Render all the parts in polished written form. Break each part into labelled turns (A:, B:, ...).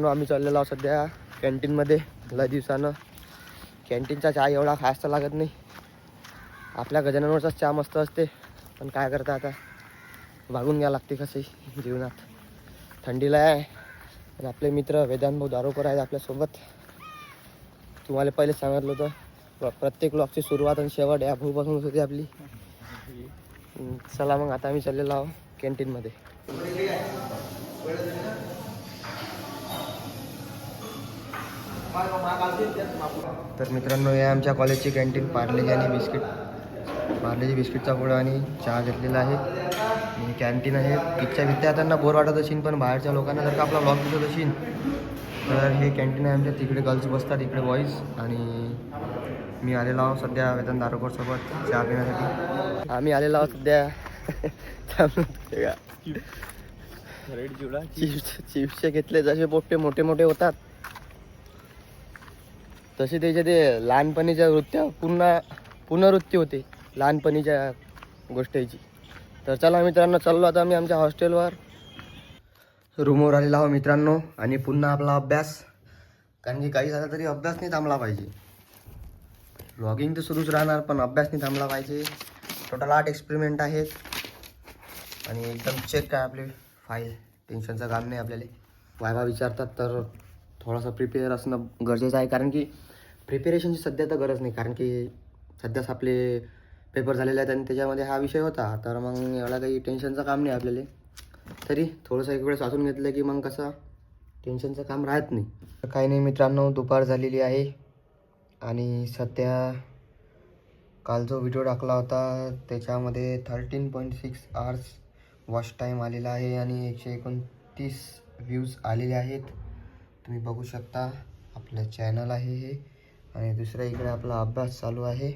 A: आम्ही चाललेलो आहोत सध्या कॅन्टीनमध्ये. लय दिवसानं कॅन्टीनचा चहा एवढा खास तर लागत नाही. आपल्या गजाननवरचाच चहा मस्त असते, पण काय करता आता, भागून घ्यावं लागते कसे जीवनात. थंडीला आहे. आणि आपले मित्र वेदांत भाऊ दारोकर आहेत आपल्यासोबत. तुम्हाला पहिले सांगितलं होतं प्रत्येक ब्लॉगची सुरुवात आणि शेवट या भाऊपासूनच होती आपली. चला मग आता आम्ही चाललेलो आहोत कॅन्टीनमध्ये. तर मित्रांनो, हे आमच्या कॉलेजची कॅन्टीन. पार्लेजी आणि बिस्किट, पार्लेजी बिस्किटचा पुडा आणि चहा घेतलेला आहे. आणि कॅन्टीन आहे. इथच्या विद्यार्थ्यांना बोर वाटत असेल, पण बाहेरच्या लोकांना जर का आपला ब्लॉग दिसत असेल तर हे कॅन्टीन आहे आमच्या. तिकडे गर्ल्स बसतात, इकडे बॉईज. आणि मी आलेलो आहोत सध्या वेदांत दारोकरसोबत चहा पिण्यासाठी. आम्ही आलेलो आहोत सध्या चिप्सचे घेतले. जसे पोट्टे मोठे मोठे होतात तसे त्याचे ते लहानपणीच्या पुनरुत्ती होते लहानपणीच्या गोष्टीची. तर चला मित्रांनो, चाललो आता आम्ही आमच्या हॉस्टेलवर. रूमवर आलेला आहो मित्रांनो. आणि पुन्हा आपला अभ्यास, कारण की काही झालं तरी अभ्यास नाही थांबला पाहिजे. व्लॉगिंग तर सुरूच राहणार, पण अभ्यास नाही थांबला पाहिजे. टोटल 8 एक्सपेरिमेंट आहेत. आणि एकदम चेक काय आपले फाईल. टेन्शनचं काम नाही आपल्याला. वायवा विचारतात तर थोडंसं प्रिपेअर असणं गरजेचं आहे, कारण की प्रिपेरेशनची सध्या तर गरज नाही, कारण की सध्याच आपले पेपर झालेले आहेत आणि त्याच्यामध्ये हा विषय होता. तर मग एवढा काही टेन्शनचं काम नाही आपल्याला. तरी थोडंसं एक वेळेस वाचून घेतलं की मग कसं टेन्शनचं काम राहत नाही. काही नाही मित्रांनो, दुपार झालेली आहे. आणि सध्या काल जो व्हिडिओ टाकला होता त्याच्यामध्ये 13.6 आवर्स वॉच टाईम आलेला आहे आणि 129 व्ह्यूज आलेले आहेत. तुम्ही बघू शकता. आपलं चॅनल आहे हे. आणि दुसऱ्या इकडे आपला अभ्यास चालू आहे.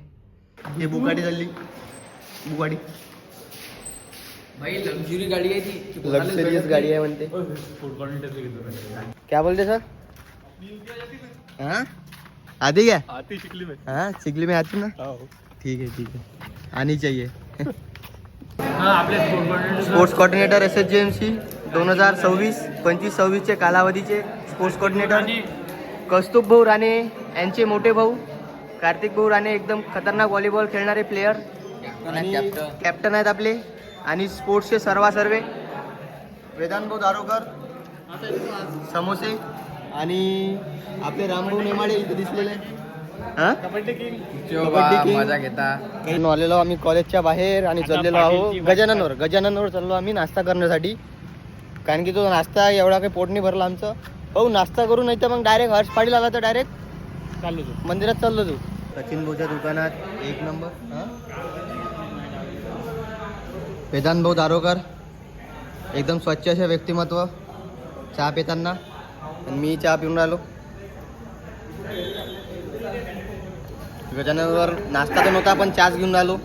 A: हे बुगाडी चालली. बुगाडी
B: भाई लक्झरी गाडी आहे ती.
A: लक्झरियस गाडी आहे म्हणते. क्या बोलते सर? हाँ आती क्या?
C: आती चिखली में.
A: हाँ चिखली में आती ना. ठीक है ठीक है, आनी चाहिए. स्पोर्ट्स कोऑर्डिनेटर SHGMC 2026-25-26 कालावधीचे स्पोर्ट्स कोऑर्डिनेटर कौस्तुभ भाऊ राणे यांचे मोठे भाऊ कार्तिक भाऊ राणे. एकदम खतरनाक व्हॉलीबॉल खेळणारे प्लेयर आणि कॅप्टन आहेत आपले. आणि स्पोर्ट्सचे सर्वे वेदांत भाऊ दारोकर समोसे. आणि आपले रामभाऊ नेमाडे इथे दिसलेले.
B: कबड्डी मजा घेता.
A: आलेलो आम्ही कॉलेजच्या बाहेर आणि चाललेलो आहोत गजाननवर चाललो आम्ही नाश्ता करण्यासाठी, कारण की तो नाश्ता एवढा काही पोट नाही भरला आमचं. हो नाश्ता करू, नाही तर मग डायरेक्ट हर्ष पाटील आला तर डायरेक्ट
C: चाललो
A: मंदिरात चाललो तू. सचिन भाऊच्या दुकानात 1 नंबर. वेदांत भाऊ दारोकर एकदम स्वच्छ असे व्यक्तिमत्व चहा पिताना. आणि मी चहा पिऊन राहिलो. गजाननवर नाश्ता तर नव्हता, पण चहाच घेऊन राहिलो.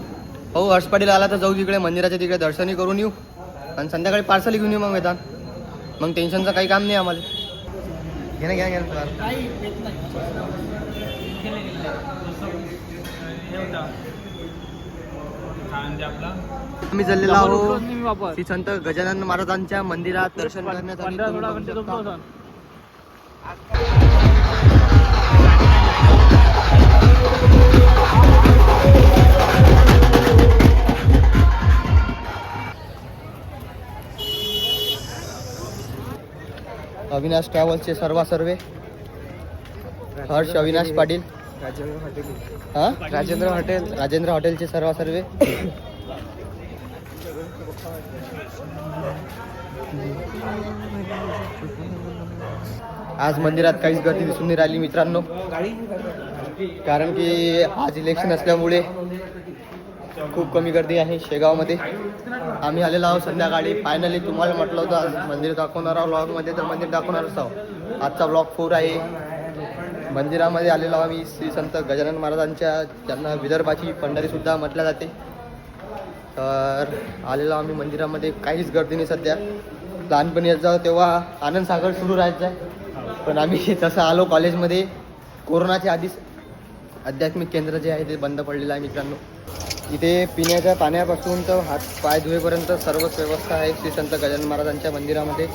A: हो हर्ष पाटील आला तर जाऊ तिकडे मंदिराच्या तिकडे दर्शनही करून येऊ आणि संध्याकाळी पार्सल घेऊन येऊ. मग वेदांत, मग टेन्शनचं काही काम नाही आम्हाला. घे ना. आम्ही चाललेलो आहोत श्री संत गजानन महाराजांच्या मंदिरात दर्शन करण्यासाठी. अविनाश ट्रॅव्हल्सचे सर्वे हर्ष अविनाश पाटील. राजेंद्र हॉटेलचे सर्वे. आज मंदिरात काहीच गर्दी दिसून नाही राहिली मित्रांनो, कारण की आज इलेक्शन असल्यामुळे खूप कमी गर्दी आहे शेगावमध्ये. आम्ही आलेलो आहोत संध्याकाळी. फायनली तुम्हाला म्हटलं होतं आज मंदिर दाखवणार आहोत ब्लॉगमध्ये, तर मंदिर दाखवणारच आहोत. आजचा ब्लॉग 4 आहे. मंदिरामध्ये आलेलो आम्ही श्री संत गजानन महाराजांच्या, ज्यांना विदर्भाची पंढरीसुद्धा म्हटल्या जाते. तर आलेलो आम्ही मंदिरामध्ये. काहीच गर्दी नाही सध्या. लहानपणी येत जाऊ तेव्हा आनंद सागर सुरू राहायचं आहे, पण आम्ही तसं आलो कॉलेजमध्ये. कोरोनाच्या आधीच आध्यात्मिक केंद्र जे आहे ते बंद पडलेलं आहे मित्रांनो. इथे पिण्याच्या पाण्यापासून तर हात पाय धुवेपर्यंत सर्वच व्यवस्था आहे श्री संत गजानन महाराजांच्या मंदिरामध्ये.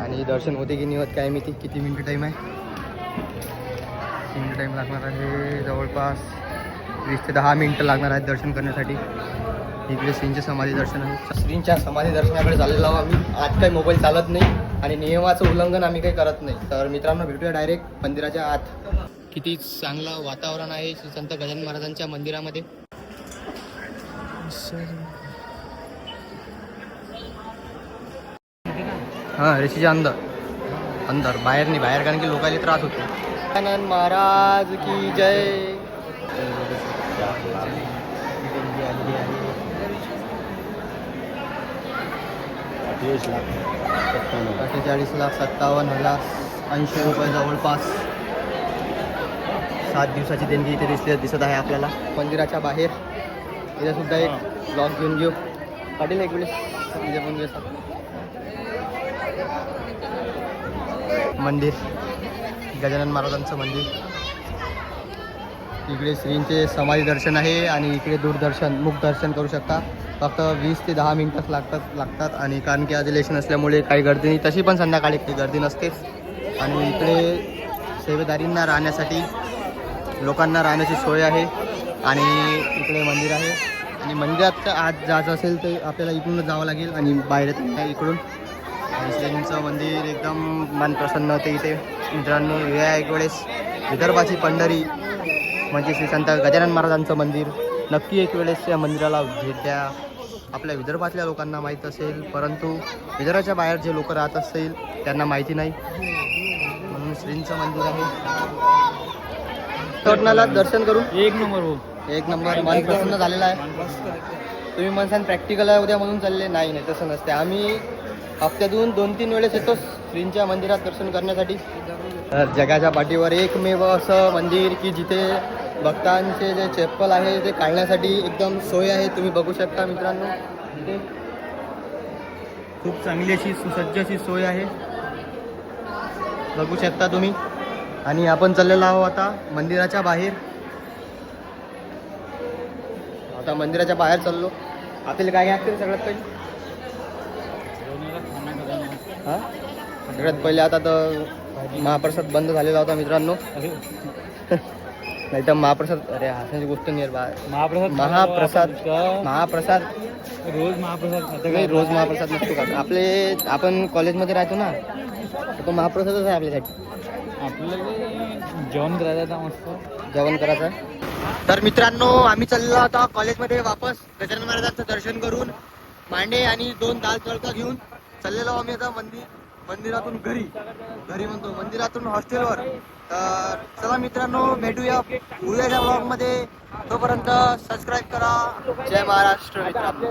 A: आणि दर्शन होते की नाही होत काय माहिती. किती मिनिटं टाईम आहे? 3 मिनिटं टाईम लागणार आहे. जवळपास 20 ते 10 मिनिटं लागणार आहेत दर्शन करण्यासाठी. इकडे श्रींचे समाधी दर्शन आहे. श्रींच्या समाधी दर्शनाकडे चाललेलो आहोत आम्ही. आज काही मोबाईल चालत नाही आणि नियमाचं उल्लंघन आम्ही काही करत नाही. तर मित्रांनो भेटूया डायरेक्ट मंदिराच्या आत. किती चांगलं वातावरण आहे श्री संत गजानन महाराजांच्या मंदिरामध्ये. हां ऋषीच्या अंदर बाहेर नाही, बाहेर कारण की लोकांना त्रास होतो. गजानन महाराज की जय. 48,57,80 रुपये जवळपास. 7 दिवसाची देणगी इथे दिसत आहे आपल्याला मंदिराच्या बाहेर. इथे सुद्धा एक ब्लॉग घेऊन घेऊ. पाटील एक वेळेस इथे पण घेऊ. मंदिर गजानन महाराजांचं मंदिर. इकडे श्रींचे समाधी दर्शन आहे आणि इकडे दूरदर्शन मुख दर्शन करू शकता. फक्त 20 ते 10 मिनिटच लागतात आणि कारण की आज इलेक्शन असल्यामुळे काही गर्दी नाही. तशी पण संध्याकाळी काही गर्दी नसतेच. आणि इकडे सेवेदारींना राहण्यासाठी लोकांना राहण्याची सोय आहे आणि इकडे मंदिर आहे. आणि मंदिरात आज जायचं असेल तर आपल्याला इकडूनच जावं लागेल आणि बाहेर इकडून. आणि श्रींचं मंदिर एकदम मन प्रसन्न होते इथे. मित्रांनो या एक वेळेस विदर्भाची पंढरी म्हणजे श्री संत गजानन महाराजांचं मंदिर. नक्की एक वेळेस या मंदिराला भेट द्या. आपल्या विदर्भातल्या लोकांना माहीत असेल परंतु विदर्भाच्या बाहेर जे लोक राहत असतील त्यांना माहिती नाही. म्हणून श्रींचं मंदिर आहे. टोटनाला दर्शन करू. एक नंबर मन प्रसन्न झालेला आहे. तुम्ही म्हणसान प्रॅक्टिकल आहे उद्या म्हणून चालले. नाही तसं नसते. आम्ही हफ्त्यातून 2-3 वेळेस येतो श्रींच्या मंदिरात दर्शन करण्यासाठी. तर जगाच्या पाठीवर एकमेव असं मंदिर की जिथे भक्तांचे जे चप्पल आहे ते काढण्यासाठी एकदम सोय आहे. तुम्ही बघू शकता मित्रांनो. इथे खूप चांगली अशी सुसज्ज अशी सोय आहे. बघू शकता तुम्ही. आणि आपण चाललेलो आहोत आता मंदिराच्या बाहेर. आता मंदिराच्या बाहेर चाललो. आपल्याला काय घ्यायचं सगळ्यात पहिले? हां सगळ्यात पहिले आता तर महाप्रसाद बंद झालेला होता मित्रांनो. नाही तर महाप्रसाद अरे हसायची गोष्ट नाही बा. महाप्रसाद रोज महाप्रसाद नसतो का आपण कॉलेजमध्ये राहतो ना तो महाप्रसादच आहे आपल्यासाठी.
B: जेवण करायचं मस्त
A: जेवण करायचं. तर मित्रांनो आम्ही चाललो आता कॉलेजमध्ये वापस. गजानन महाराजांचं दर्शन करून मांडे आणि 2 दाल तडका घेऊन चाललेलो आम्ही आता मंदिरातून घरी म्हणतो मंदिरातून हॉस्टेलवर. तर चला मित्रांनो भेटूया उद्याच्या ब्लॉगमध्ये. तोपर्यंत सबस्क्राईब करा. जय महाराष्ट्र मित्रांनो.